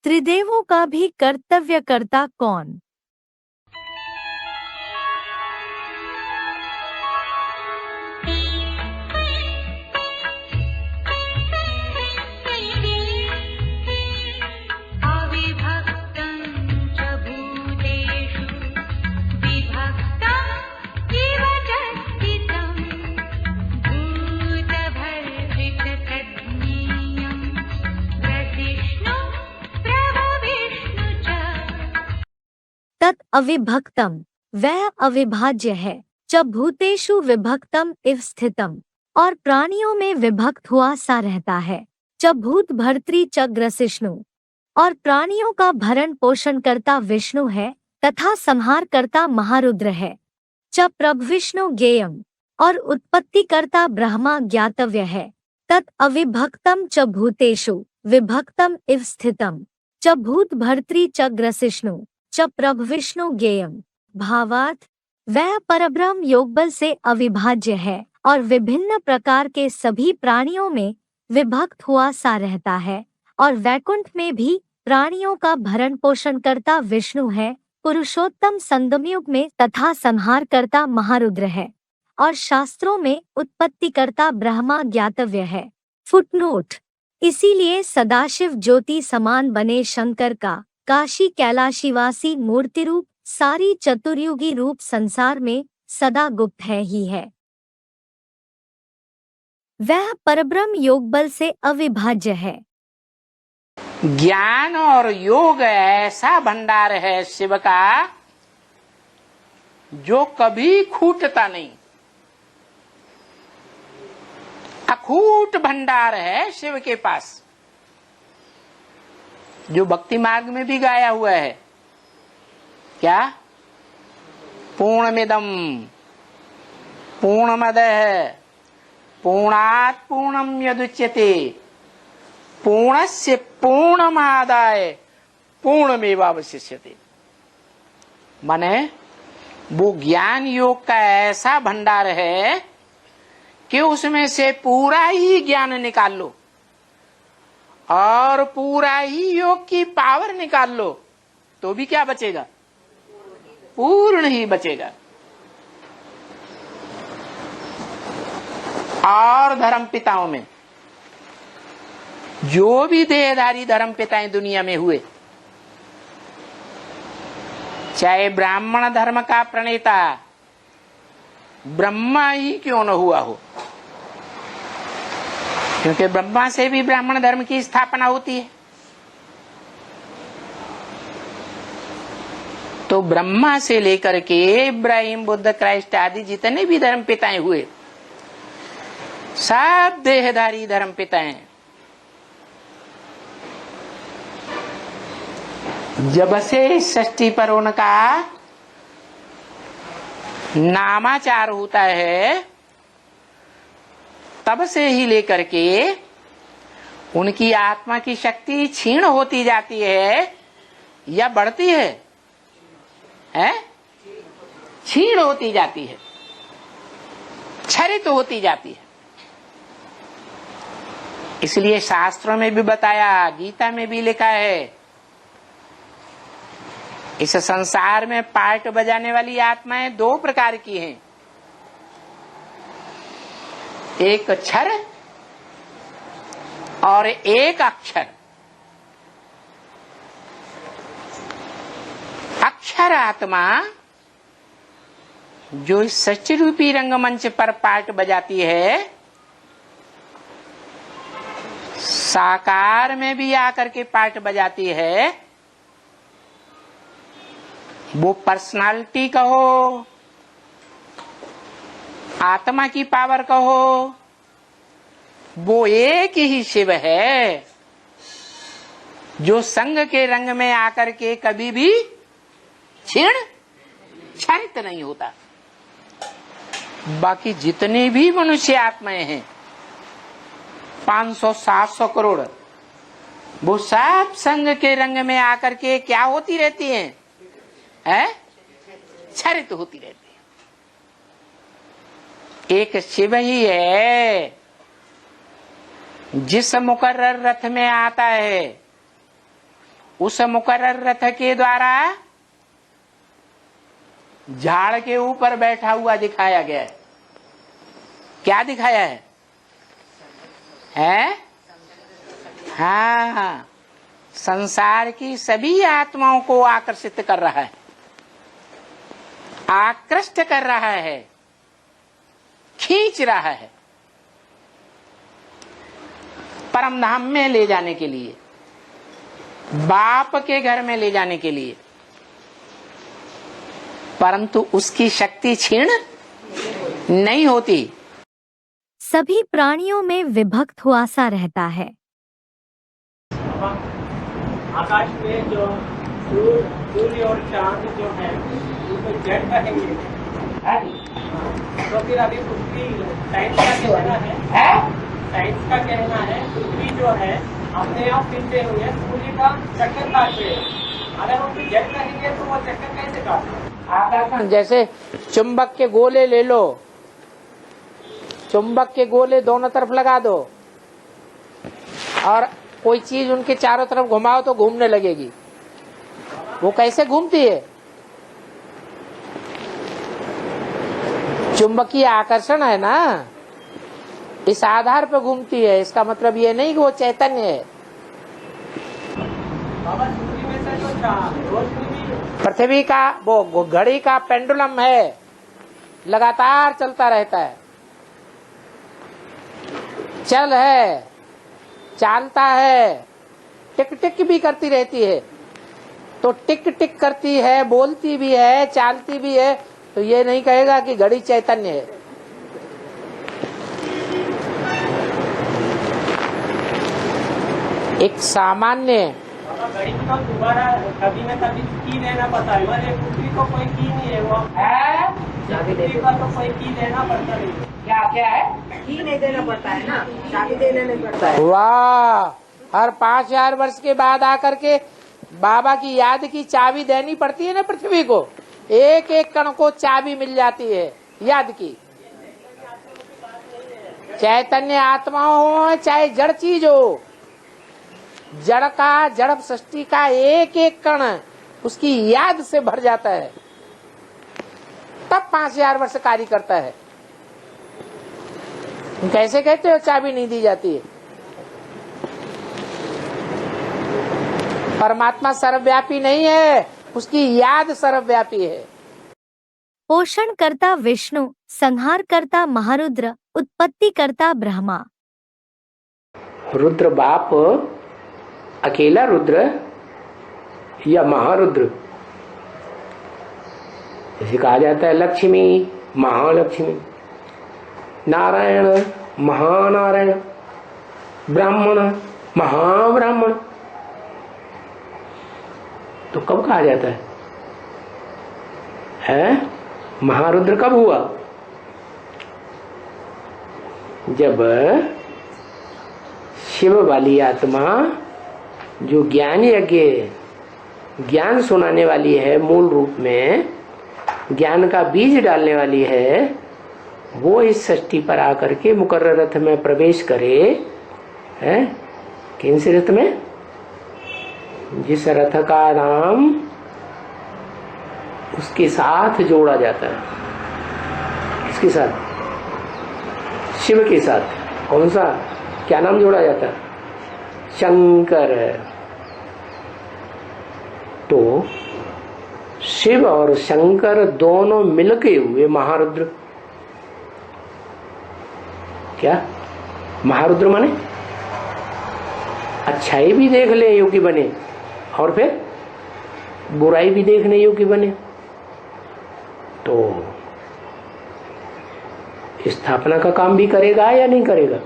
त्रिदेवों का भी कर्तव्यकर्ता कौन? अविभक्तं च भूतेषु विभक्तं इव च स्थितं भूतभर्तृतज्ञेयं प्रसिष्णु प्रभविष्णु च। तत् अविभक्तम, वह अविभाज्य है। च भूतेषु विभक्तम इव स्थितम, और प्राणियों में विभक्त हुआ सा रहता है। च भूत भर्तृ च ग्रसिष्णु, और प्राणियों का भरण पोषण करता विष्णु है तथा संहार करता महारुद्र है। च प्रभविष्णु ज्ञेयम, और उत्पत्ति करता ब्रह्मा ज्ञातव्य है। तत् अविभक्तम च भूतेषु विभक्तम इव स्थितम, च भूत भर्तृ च ग्रसिष्णु च प्रभविष्णु ज्ञेयम। भावार्थ, वह परब्रह्म योगबल से अविभाज्य है और विभिन्न प्रकार के सभी प्राणियों में विभक्त हुआ सा रहता है, और वैकुंठ में भी प्राणियों का भरण पोषण करता विष्णु है, पुरुषोत्तम संगमयुग में तथा संहार करता महारुद्र है, और शास्त्रों में उत्पत्ति करता ब्रह्मा ज्ञातव्य है। फुटनोट: इसीलिए सदाशिव ज्योति समान बने शंकर का काशी कैलाशीवासी मूर्ति रूप सारी चतुर्युगी रूप संसार में सदा गुप्त है ही है। वह परब्रह्म योगबल से अविभाज्य है। ज्ञान और योग ऐसा भंडार है शिव का जो कभी खूटता नहीं। अखूट भंडार है शिव के पास, जो भक्ति मार्ग में भी गाया हुआ है। क्या? पूर्णमिदं पूर्णमदः पूर्णात् पूर्णं यदुच्यते पूर्णस्य पूर्णमादाय पूर्णमेवावशिष्यते। माने वो ज्ञान योग का ऐसा भंडार है कि उसमें से पूरा ही ज्ञान निकाल लो और पूरा ही योग की पावर निकाल लो तो भी क्या बचेगा? पूर्ण ही बचेगा। और धर्म पिताओं में जो भी देहधारी धर्म पिताएं दुनिया में हुए, चाहे ब्राह्मण धर्म का प्रणेता ब्रह्मा ही क्यों न हुआ हो, क्योंकि ब्रह्मा से भी ब्राह्मण धर्म की स्थापना होती है। तो ब्रह्मा से लेकर के इब्राहिम, बुद्ध, क्राइस्ट आदि जितने भी धर्म पिताएं हुए, सब देहधारी धर्म पिताएं। जब से षष्ठी पर उनका नामाचार होता है तब से ही लेकर के उनकी आत्मा की शक्ति क्षीण होती जाती है या बढ़ती है? क्षीण होती जाती है, क्षरित होती जाती है। इसलिए शास्त्रों में भी बताया, गीता में भी लिखा है, इस संसार में पार्ट बजाने वाली आत्माएं दो प्रकार की हैं, एक क्षर और एक अक्षर। अक्षर आत्मा जो इस सच्ची रूपी रंगमंच पर पार्ट बजाती है, साकार में भी आकर के पार्ट बजाती है। वो पर्सनालिटी कहो, आत्मा की पावर कहो, वो एक ही शिव है जो संग के रंग में आकर के कभी भी क्षीण क्षरित नहीं होता। बाकी जितने भी मनुष्य आत्माएं हैं 500-700 करोड़, वो सब संग के रंग में आकर के क्या होती रहती हैं? क्षरित होती रहती है। एक शिव ही है जिस मुकर्रर रथ में आता है उस मुकर्रर रथ के द्वारा झाड़ के ऊपर बैठा हुआ दिखाया गया है। क्या दिखाया है? हाँ, संसार की सभी आत्माओं को आकर्षित कर रहा है, आकृष्ट कर रहा है, खींच रहा है परम धाम में ले जाने के लिए, बाप के घर में ले जाने के लिए। परंतु उसकी शक्ति क्षीण नहीं होती। सभी प्राणियों में विभक्त हुआ सा रहता है। आकाश में जो सूर्य और चांद जो है उनको जड़ कहेंगे, तो फिर अभी पृथ्वी साइंस का कहना है, साइंस का कहना है पृथ्वी जो है अपने आप फिरते हुए सूर्य का चक्कर काटते हैं। अगर हम जड़ कहेंगे तो वो चक्कर कैसे काटते? जैसे चुंबक के गोले ले लो, चुंबक के गोले दोनों तरफ लगा दो और कोई चीज उनके चारों तरफ घुमाओ तो घूमने लगेगी। वो कैसे घूमती है? चुंबकीय आकर्षण है ना, इस आधार पर घूमती है। इसका मतलब ये नहीं कि वो चैतन्य है। पृथ्वी का वो घड़ी का पेंडुलम है, लगातार चलता रहता है, चल है, चालता है, टिक टिक भी करती रहती है। तो टिक टिक करती है, बोलती भी है, चालती भी है, तो ये नहीं कहेगा कि घड़ी चैतन्य है। एक सामान्य घड़ी को दोबारा कभी न कभी की लेना पड़ता है। पृथ्वी को कोई की नहीं है, वो पृथ्वी का तो कोई की लेना पड़ता नहीं। क्या है? की नहीं देना पड़ता है ना, चाबी देना नहीं पड़ता है। वाह, हर 5000 वर्ष के बाद आकर के बाबा की याद की चाबी देनी पड़ती है ना पृथ्वी को। एक एक कण को चाबी मिल जाती है याद की। चैतन्य आत्मा हो चाहे जड़ चीज हो, जड़ का, जड़ सृष्टि का एक एक कण उसकी याद से भर जाता है, तब 5000 वर्ष कार्य करता है। कैसे कहते हो चाबी नहीं दी जाती है? परमात्मा सर्वव्यापी नहीं है, उसकी याद सर्वव्यापी है। पोषण करता विष्णु, संहार करता महारुद्र, उत्पत्ति करता ब्रह्मा। रुद्र बाप अकेला रुद्र या महारुद्र? जैसे कहा जाता है लक्ष्मी महालक्ष्मी, नारायण महानारायण, ब्राह्मण महाब्राह्मण। तो कब कहा जाता है? महारुद्र कब हुआ? जब शिव वाली आत्मा जो ज्ञान यज्ञ, ज्ञान सुनाने वाली है, मूल रूप में ज्ञान का बीज डालने वाली है, वो इस सृष्टि पर आकर के मुकर्रर रथ में प्रवेश करे। है किन से रथ में? जिस रथ का नाम उसके साथ जोड़ा जाता है। किसके साथ? शिव के साथ। कौन सा? क्या नाम जोड़ा जाता है? शंकर। तो शिव और शंकर दोनों मिलके हुए महारुद्र। क्या महारुद्र माने? अच्छाई भी देख ले योगी बने और फिर बुराई भी देखने योगी बने। तो स्थापना का काम भी करेगा या नहीं करेगा?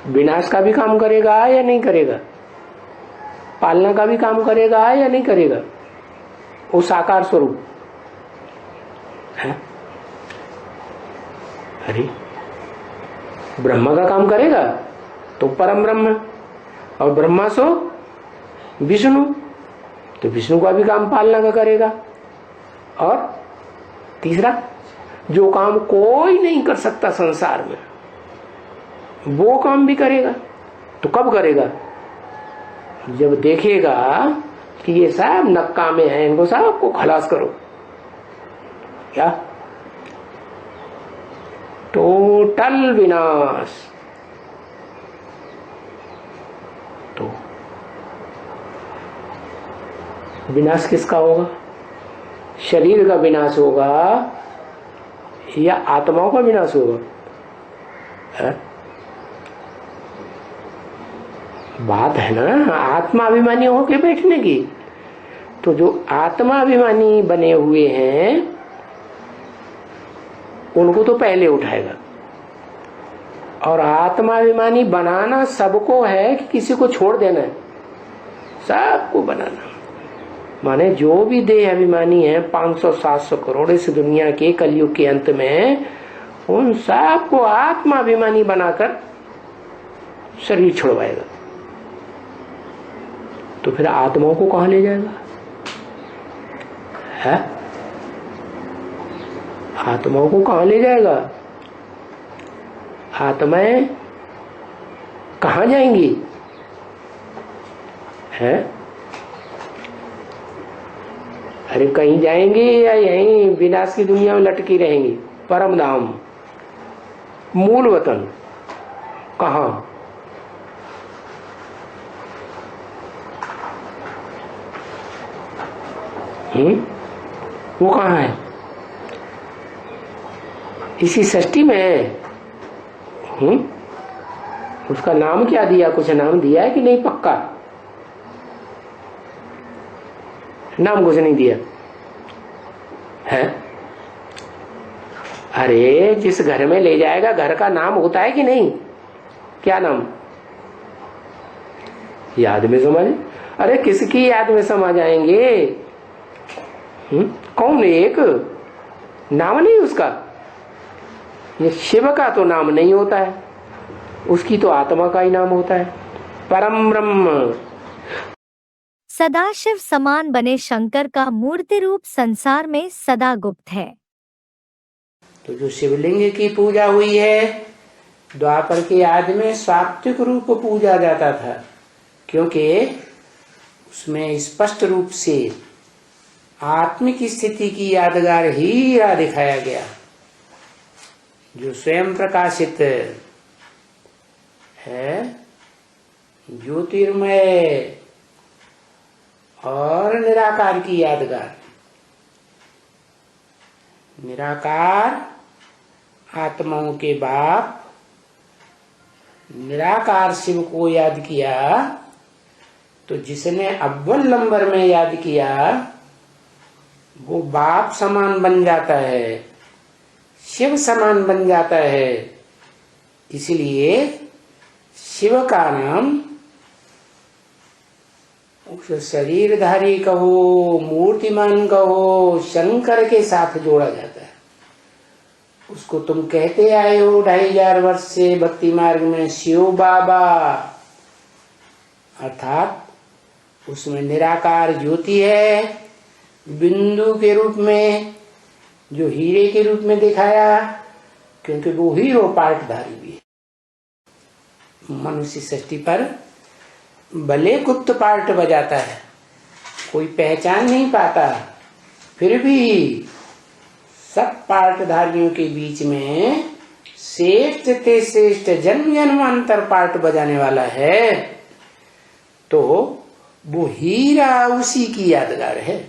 विनाश का भी काम करेगा या नहीं करेगा? पालना का भी काम करेगा या नहीं करेगा? वो साकार स्वरूप है। अरे ब्रह्मा का काम करेगा तो परम ब्रह्म, और ब्रह्मा सो विष्णु, तो विष्णु का भी काम पालना का करेगा। और तीसरा, जो काम कोई नहीं कर सकता संसार में वो काम भी करेगा। तो कब करेगा? जब देखेगा कि ये सब नकामे हैं, इनको सबको खलास करो, क्या टोटल विनाश। तो विनाश किसका होगा? शरीर का विनाश होगा या आत्माओं का विनाश होगा? है? बात है ना आत्माभिमानी होके बैठने की। तो जो आत्माभिमानी बने हुए हैं उनको तो पहले उठाएगा, और आत्माभिमानी बनाना सबको है कि किसी को छोड़ देना है? सबको बनाना। माने जो भी देह अभिमानी है 500-700 करोड़ इस दुनिया के कलयुग के अंत में, उन सबको आत्माभिमानी बनाकर शरीर छुड़वाएगा। तो फिर आत्माओं को कहां ले जाएगा? है? आत्माओं को कहां ले जाएगा? आत्माएं कहां जाएंगी? है? अरे कहीं जाएंगी या यहीं विनाश की दुनिया में लटकी रहेंगी? परम धाम, मूल वतन कहां? वो कहां है? इसी सृष्टि में है। उसका नाम क्या दिया? कुछ नाम दिया है कि नहीं? पक्का नाम कुछ नहीं दिया है? अरे जिस घर में ले जाएगा घर का नाम होता है कि नहीं? क्या नाम? याद में समा जाए। अरे किसकी याद में समा जाएंगे? कौन? एक नाम नहीं उसका। ये शिव का तो नाम नहीं होता है, उसकी तो आत्मा का ही नाम होता है, परम ब्रह्म। सदाशिव समान बने शंकर का मूर्ति रूप संसार में सदा गुप्त है। तो जो शिवलिंग की पूजा हुई है द्वापर के आदि में सात्विक रूप पूजा जाता था, क्योंकि उसमें स्पष्ट रूप से आत्मिक स्थिति की यादगार हीरा दिखाया गया, जो स्वयं प्रकाशित है, ज्योतिर्मय और निराकार की यादगार। निराकार आत्माओं के बाप, निराकार शिव को याद किया तो जिसने अव्वल नंबर में याद किया वो बाप समान बन जाता है, शिव समान बन जाता है। इसलिए शिव का नाम उस शरीरधारी कहो, मूर्तिमान कहो, शंकर के साथ जोड़ा जाता है। उसको तुम कहते आए हो 2500 वर्ष से भक्ति मार्ग में शिव बाबा, अर्थात उसमें निराकार ज्योति है, बिंदु के रूप में, जो हीरे के रूप में दिखाया, क्योंकि वो हीरो पार्टधारी भी है। मनुष्य सृष्टि पर भले गुप्त पार्ट बजाता है, कोई पहचान नहीं पाता, फिर भी सब पार्टधारियों के बीच में श्रेष्ठ ते श्रेष्ठ जन्म जन्मांतर पार्ट बजाने वाला है, तो वो हीरा उसी की यादगार है।